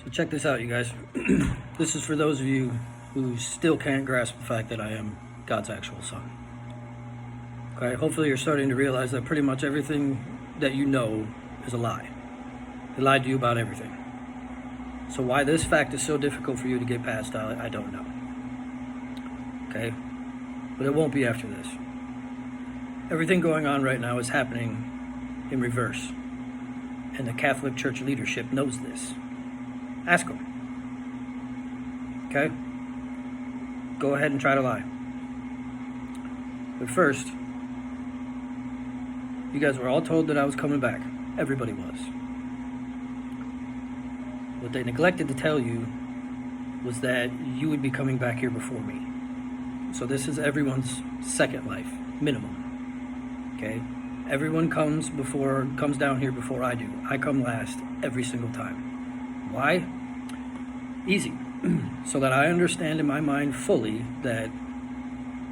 So check this out, you guys. This is for those of you who still can't grasp the fact that I am God's actual son. Okay, hopefully you're starting to realize that pretty much everything that you know is a lie. They lied to you about everything. So why this fact is so difficult for you to get past, I don't know. Okay? But it won't be after this. Everything going on right now is happening in reverse. And the Catholic Church leadership knows this. Ask them. Okay? Go ahead and try to lie. But first, you guys were all told that I was coming back. Everybody was. What they neglected to tell you was that you would be coming back here before me. So this is everyone's second life, minimum. Okay? Everyone comes down here before I do. I come last every single time. Why? Easy. So that I understand in my mind fully that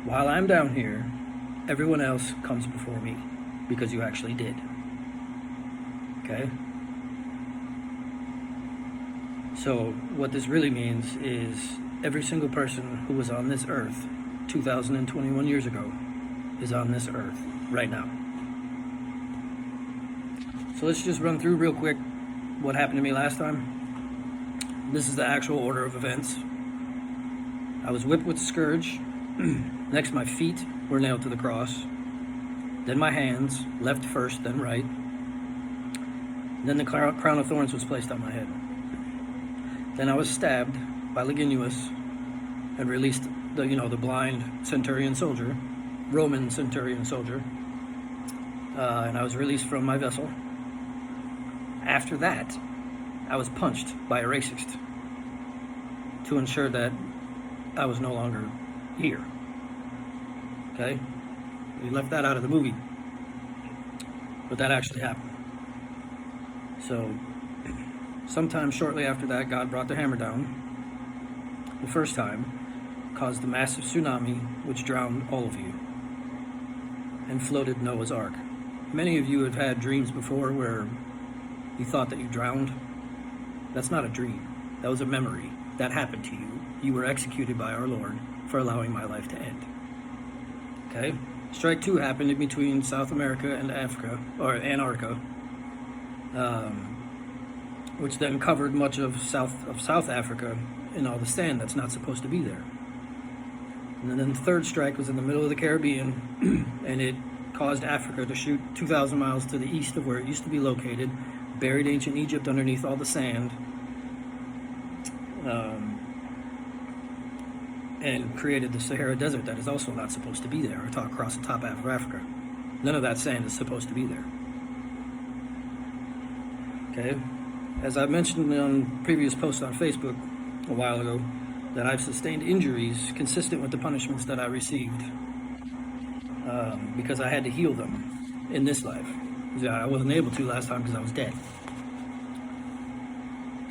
while I'm down here, everyone else comes before me, because you actually did. Okay? So what this really means is every single person who was on this earth 2021 years ago is on this earth right now. So let's just run through real quick what happened to me last time. This is the actual order of events. I was whipped with the scourge. Next, my feet were nailed to the cross. Then my hands, left first, then right. Then the crown of thorns was placed on my head. Then I was stabbed by Liginius and released the blind centurion soldier, Roman centurion soldier. And I was released from my vessel. After that, I was punched by a racist to ensure that I was no longer here. Okay? We left that out of the movie. But that actually happened. So, sometime shortly after that, God brought the hammer down. The first time, caused a massive tsunami, which drowned all of you, and floated Noah's Ark. Many of you have had dreams before where you thought that you drowned. That's not a dream. That was a memory. That happened to you. You were executed by our Lord for allowing my life to end. Okay? Strike 2 happened in between South America and Africa, or Antarctica, which then covered much of South Africa and all the sand that's not supposed to be there. And then the third strike was in the middle of the Caribbean, and it caused Africa to shoot 2,000 miles to the east of where it used to be located, buried ancient Egypt underneath all the sand, and created the Sahara Desert that is also not supposed to be there, across the top half of Africa. None of that sand is supposed to be there. Okay? As I mentioned on previous posts on Facebook a while ago, that I've sustained injuries consistent with the punishments that I received because I had to heal them in this life. I wasn't able to last time because I was dead.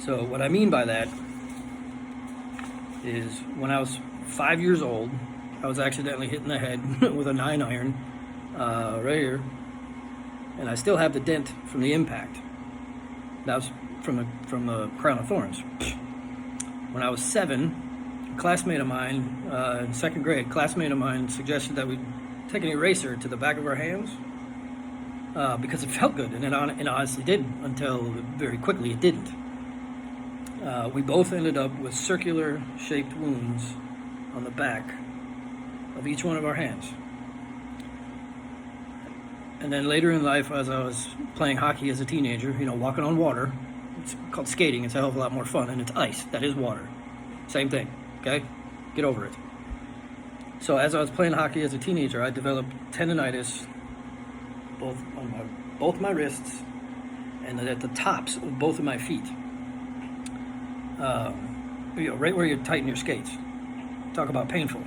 So what I mean by that is when I was 5 years old, I was accidentally hit in the head with a 9-iron right here, and I still have the dent from the impact. That was from the crown of thorns. When I was 7, a classmate of mine in 2nd grade, suggested that we take an eraser to the back of our hands because it felt good, and it honestly did until very quickly it didn't. We both ended up with circular shaped wounds on the back of each one of our hands. And then later in life, as I was playing hockey as a teenager, walking on water, it's called skating, it's a hell of a lot more fun, and it's ice, that is water. Same thing, okay? Get over it. So as I was playing hockey as a teenager, I developed tendonitis both my wrists and at the tops of both of my feet. Right where you tighten your skates. Talk about painful.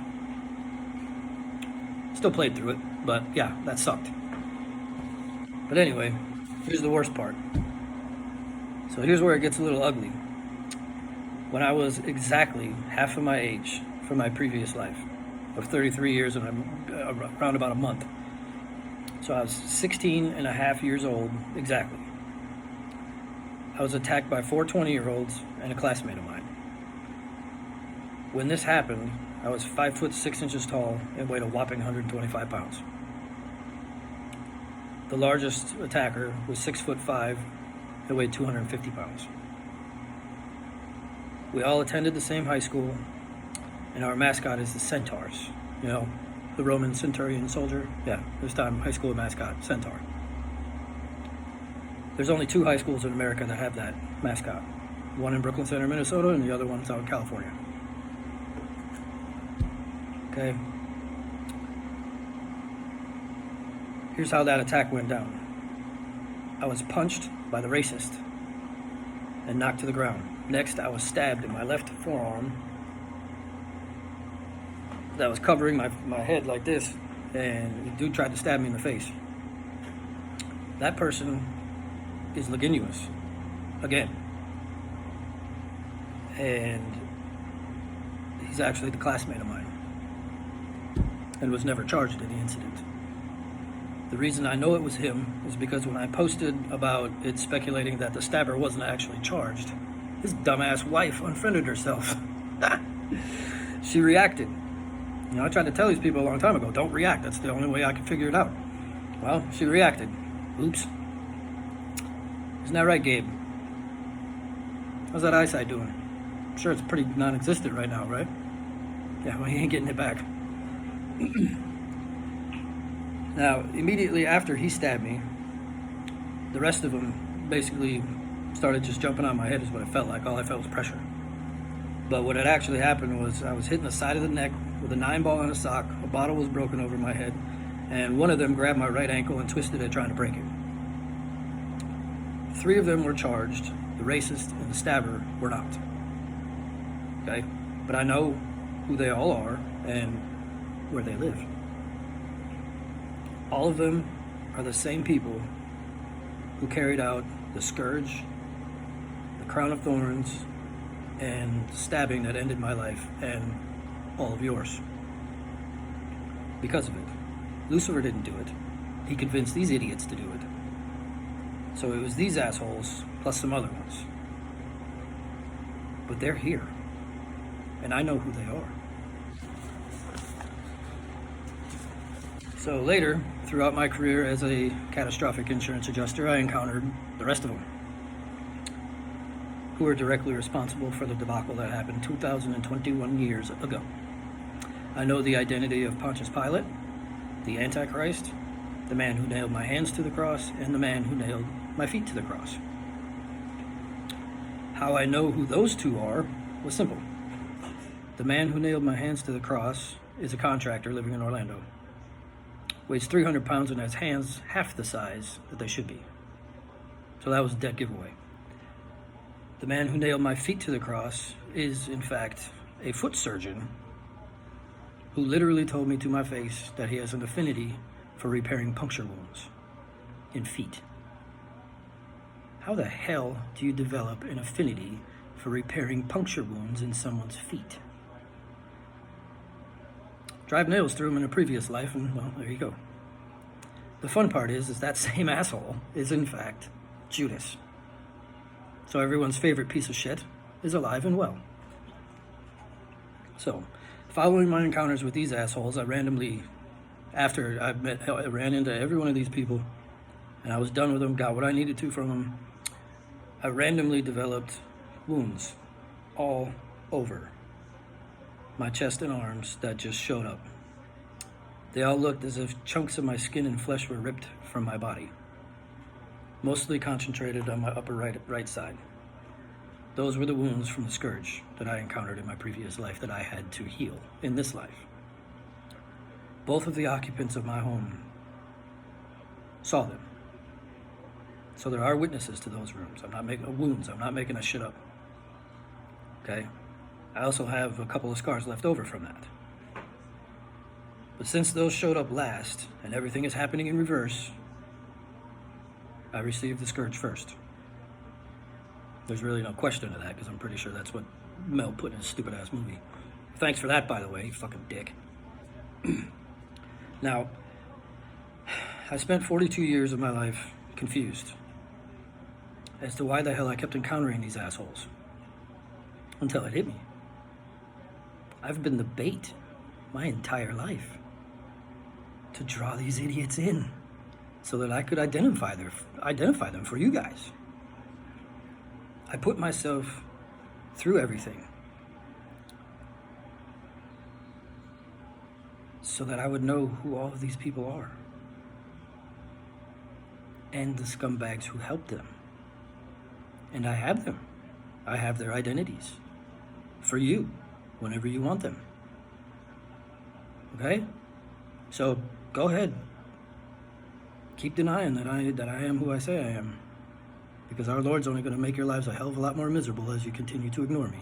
Still played through it, but yeah, that sucked. But anyway, here's the worst part. So here's where it gets a little ugly. When I was exactly half of my age from my previous life of 33 years and around about a month. So I was 16 and a half years old, exactly. I I was attacked by 4 20-year-olds and a classmate of mine. When this happened, I was 5 foot 6 inches tall and weighed a whopping 125 pounds. The largest attacker was 6 foot 5 and weighed 250 pounds. We all attended the same high school, and our mascot is the centaurs. You know, the Roman centurion soldier? Yeah, this time high school mascot, centaur. There's only 2 high schools in America that have that mascot. One in Brooklyn Center, Minnesota, and the other one's out in California. Okay. Here's how that attack went down. I was punched by the racist and knocked to the ground. Next, I was stabbed in my left forearm that was covering my head like this, and the dude tried to stab me in the face. That person is Leguinous, again. And he's actually the classmate of mine and was never charged in the incident. The reason I know it was him is because when I posted about it speculating that the stabber wasn't actually charged, his dumbass wife unfriended herself. She reacted. You know, I tried to tell these people a long time ago, don't react. That's the only way I can figure it out. Well, she reacted. Oops. Isn't that right, Gabe? How's that eyesight doing? I'm sure it's pretty non-existent right now, right? Yeah, well, he ain't getting it back. Now, immediately after he stabbed me, the rest of them basically started just jumping on my head is what it felt like. All I felt was pressure. But what had actually happened was I was hitting the side of the neck with a 9-ball and a sock. A bottle was broken over my head, and one of them grabbed my right ankle and twisted it trying to break it. 3 of them were charged. The racist and the stabber were not. Okay? But I know who they all are and where they live. All of them are the same people who carried out the scourge, the crown of thorns, and stabbing that ended my life and all of yours. Because of it. Lucifer didn't do it. He convinced these idiots to do it. So it was these assholes plus some other ones. But they're here. And I know who they are. So later, throughout my career as a catastrophic insurance adjuster, I encountered the rest of them, who are directly responsible for the debacle that happened 2,021 years ago. I know the identity of Pontius Pilate, the Antichrist, the man who nailed my hands to the cross, and the man who nailed my feet to the cross. How I know who those 2 are was simple. The man who nailed my hands to the cross is a contractor living in Orlando. Weighs 300 pounds and has hands half the size that they should be. So that was a dead giveaway. The man who nailed my feet to the cross is, in fact, a foot surgeon who literally told me to my face that he has an affinity for repairing puncture wounds in feet. How the hell do you develop an affinity for repairing puncture wounds in someone's feet? Drive nails through them in a previous life, and, well, there you go. The fun part is that same asshole is, in fact, Judas. So everyone's favorite piece of shit is alive and well. So, following my encounters with these assholes, I ran into every one of these people, and I was done with them, got what I needed to from them. I randomly developed wounds all over my chest and arms that just showed up. They all looked as if chunks of my skin and flesh were ripped from my body, mostly concentrated on my upper right side. Those were the wounds from the scourge that I encountered in my previous life that I had to heal in this life. Both of the occupants of my home saw them. So there are witnesses to those rooms. I'm not making that shit up. Okay? I also have a couple of scars left over from that. But since those showed up last, and everything is happening in reverse, I received the scourge first. There's really no question of that, because I'm pretty sure that's what Mel put in his stupid-ass movie. Thanks for that, by the way, you fucking dick. Now, I spent 42 years of my life confused. as to why the hell I kept encountering these assholes. Until it hit me. I've been the bait my entire life to draw these idiots in so that I could identify them for you guys. I put myself through everything so that I would know who all of these people are and the scumbags who helped them. And I have them. I have their identities for you whenever you want them. Okay? So go ahead. Keep denying that I am who I say I am. Because our Lord's only going to make your lives a hell of a lot more miserable as you continue to ignore me.